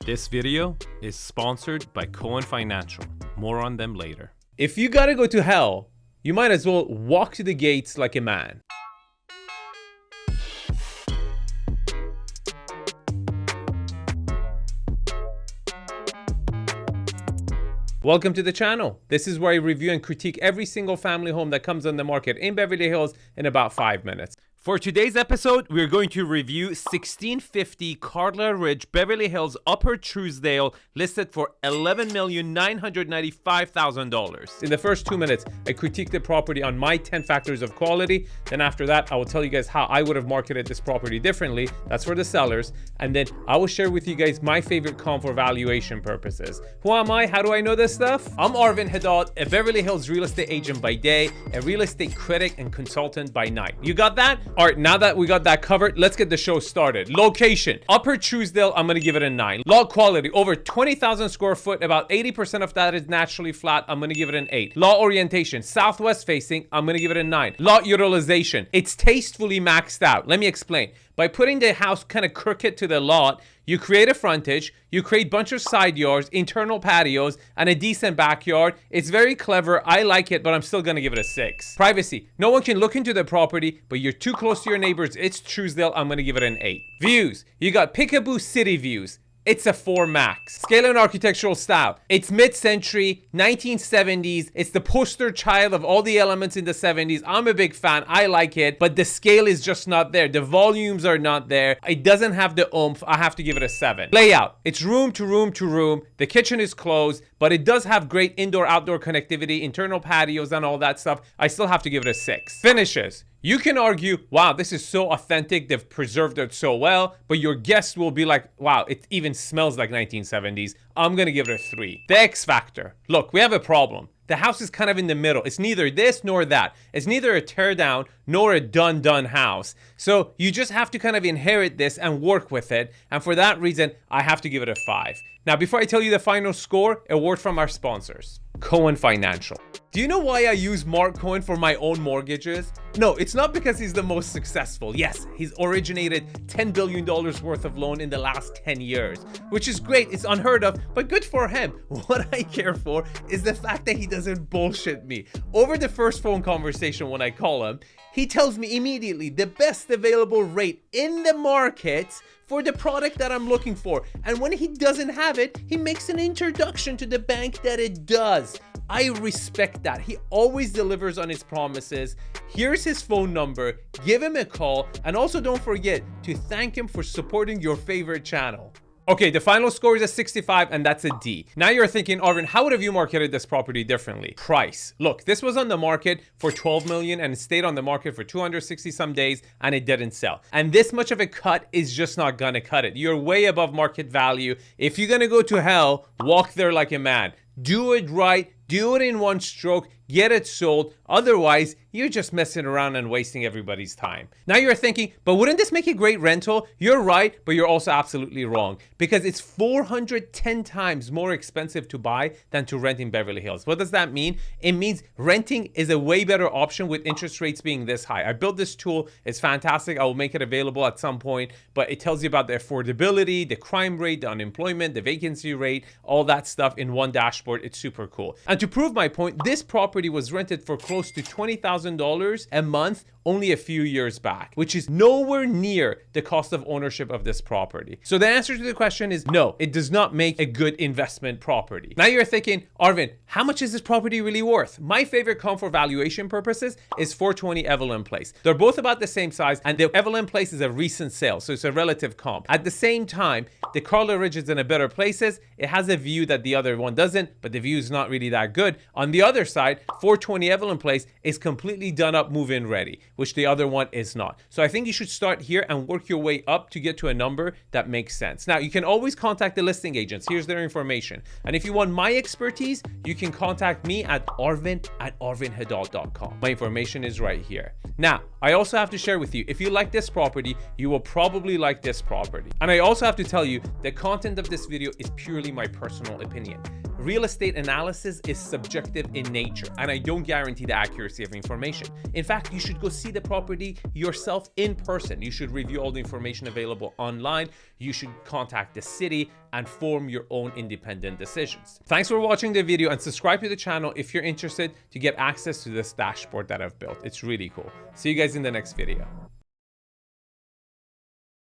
This video is sponsored by Cohen Financial. More on them later. If you gotta go to hell, you might as well walk to the gates like a man. Welcome to the channel. This is where I review and critique every single family home that comes on the market in Beverly Hills in about 5 minutes. For today's episode, we're going to review 1650 Carla Ridge, Beverly Hills, Upper Truesdale, listed for $11,995,000. In the first 2 minutes, I critique the property on my 10 factors of quality. Then after that, I will tell you guys how I would have marketed this property differently. That's for the sellers. And then I will share with you guys my favorite comp for valuation purposes. Who am I? How do I know this stuff? I'm 𝐷𝐼𝐿𝐼𝐻𝐷, a Beverly Hills real estate agent by day, a real estate critic and consultant by night. You got that? All right, now that we got that covered, let's get the show started. Location, Upper Truesdale, I'm gonna give it a 9. Lot quality, over 20,000 square foot, about 80% of that is naturally flat, I'm gonna give it an 8. Lot orientation, southwest facing, I'm gonna give it a 9. Lot utilization, it's tastefully maxed out. Let me explain. By putting the house kind of crooked to the lot, you create a frontage, you create a bunch of side yards, internal patios, and a decent backyard. It's very clever. I like it, but I'm still gonna give it a 6. Privacy. No one can look into the property, but you're too close to your neighbors. It's Truesdale. I'm gonna give it an 8. Views. You got Peekaboo City views. It's a 4 max. Scale and architectural style. It's mid-century, 1970s. It's the poster child of all the elements in the 70s. I'm a big fan. I like it, but the scale is just not there. The volumes are not there. It doesn't have the oomph. I have to give it a 7. Layout. It's room to room to room. The kitchen is closed, but it does have great indoor-outdoor connectivity, internal patios, and all that stuff. I still have to give it a 6. Finishes. You can argue, wow, this is so authentic, they've preserved it so well, but your guest will be like, wow, it even smells like 1970s. I'm gonna give it a 3. The X factor. Look, we have a problem. The house is kind of in the middle. It's neither this nor that. It's neither a tear down nor a done house. So you just have to kind of inherit this and work with it. And for that reason, I have to give it a 5. Now, before I tell you the final score, a word from our sponsors. Cohen Financial. Do you know why I use Mark Cohen for my own mortgages? No, it's not because he's the most successful. Yes, he's originated $10 billion worth of loan in the last 10 years, which is great. It's unheard of, but good for him. What I care for is the fact that he doesn't bullshit me. Over the first phone conversation when I call him, he tells me immediately the best available rate in the market for the product that I'm looking for. And when he doesn't have it, he makes an introduction to the bank that it does. I respect that. He always delivers on his promises. Here's his phone number. Give him a call. And also don't forget to thank him for supporting your favorite channel. Okay, the final score is a 65, and that's a D. Now you're thinking, Arvin, how would have you marketed this property differently? Price. Look, this was on the market for $12 million and it stayed on the market for 260 some days and it didn't sell. And this much of a cut is just not gonna cut it. You're way above market value. If you're gonna go to hell, walk there like a man. Do it right. Do it in one stroke. Get it sold. Otherwise, you're just messing around and wasting everybody's time. Now you're thinking, but wouldn't this make a great rental? You're right, but you're also absolutely wrong because it's 410 times more expensive to buy than to rent in Beverly Hills. What does that mean? It means renting is a way better option with interest rates being this high. I built this tool. It's fantastic. I will make it available at some point, but it tells you about the affordability, the crime rate, the unemployment, the vacancy rate, all that stuff in one dashboard. It's super cool. And to prove my point, this property was rented for close to $20,000 a month only a few years back, which is nowhere near the cost of ownership of this property. So the answer to the question is no, it does not make a good investment property. Now you're thinking, Arvin, how much is this property really worth? My favorite comp for valuation purposes is 420 Evelyn Place. They're both about the same size, and the Evelyn Place is a recent sale, so it's a relative comp. At the same time, the Carla Ridge is in a better places. It has a view that the other one doesn't, but the view is not really that good. On the other side, 420 Evelyn Place is completely done up, move-in ready, which the other one is not. So I think you should start here and work your way up to get to a number that makes sense. Now, you can always contact the listing agents. Here's their information. And if you want my expertise, you can contact me at arvin@arvinhedal.com. My information is right here. Now, I also have to share with you, if you like this property, you will probably like this property. And I also have to tell you, the content of this video is purely my personal opinion. real estate analysis is subjective in nature, and I don't guarantee the accuracy of information. In fact, you should go see the property yourself in person. You should review all the information available online. You should contact the city and form your own independent decisions. Thanks for watching the video, and subscribe to the channel if you're interested to get access to this dashboard that I've built. It's really cool. See you guys in the next video.